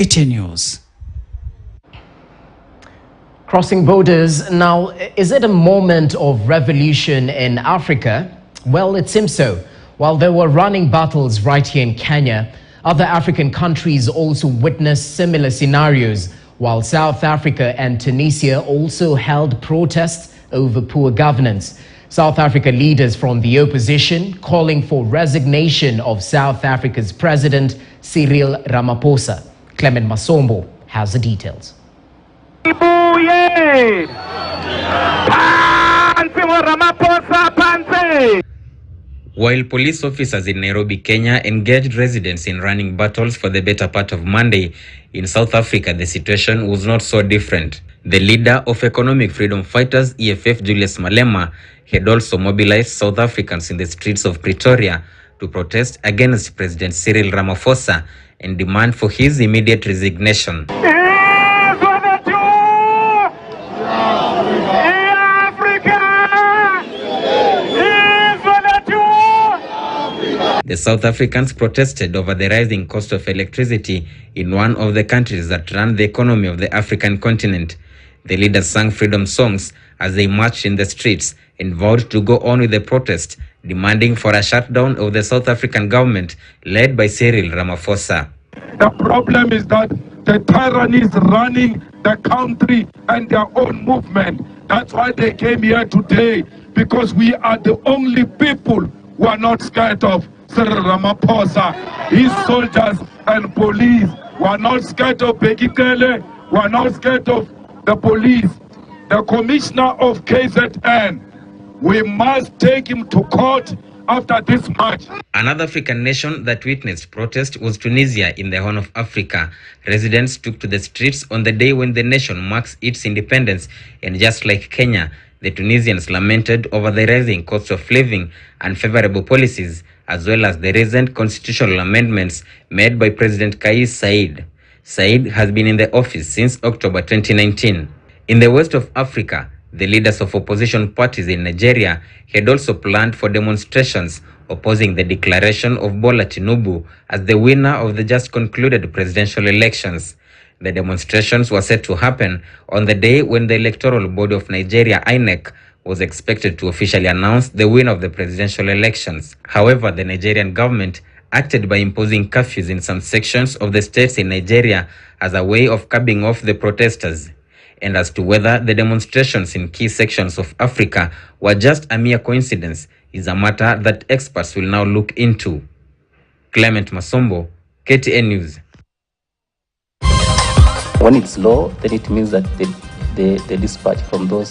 KTN News. Crossing borders now, is it a moment of revolution in Africa? Well, it seems so. While there were running battles right here in Kenya, other African countries also witnessed similar scenarios, while South Africa and Tunisia also held protests over poor governance. South Africa leaders from the opposition calling for resignation of South Africa's President Cyril Ramaphosa. Clement Masombo has the details. While police officers in Nairobi, Kenya engaged residents in running battles for the better part of Monday, in South Africa the situation was not so different. The leader of Economic Freedom Fighters, EFF, Julius Malema, had also mobilized South Africans in the streets of Pretoria to protest against President Cyril Ramaphosa and demand for his immediate resignation. The South Africans protested over the rising cost of electricity in one of the countries that run the economy of the African continent. The leaders sang freedom songs as they marched in the streets and vowed to go on with the protest, demanding for a shutdown of the South African government led by Cyril Ramaphosa. The problem is that the tyranny is running the country and their own movement. That's why they came here today, because we are the only people who are not scared of Cyril Ramaphosa, his soldiers and police. We are not scared of Bekikele. We are not scared of the police. The commissioner of KZN, we must take him to court after this march. Another African nation that witnessed protest was Tunisia in the Horn of Africa. Residents took to the streets on the day when the nation marks its independence, and just like Kenya, the Tunisians lamented over the rising cost of living, unfavorable policies, as well as the recent constitutional amendments made by President Kais Saied. Saied has been in the office since October 2019. In the west of Africa, the leaders of opposition parties in Nigeria had also planned for demonstrations opposing the declaration of Bola Tinubu as the winner of the just concluded presidential elections. The demonstrations were set to happen on the day when the Electoral Body of Nigeria, INEC, was expected to officially announce the winner of the presidential elections. However, the Nigerian government acted by imposing curfews in some sections of the states in Nigeria as a way of curbing off the protesters. And as to whether the demonstrations in key sections of Africa were just a mere coincidence is a matter that experts will now look into. Clement Masombo, KTN News. When it's low, then it means that the dispatch from those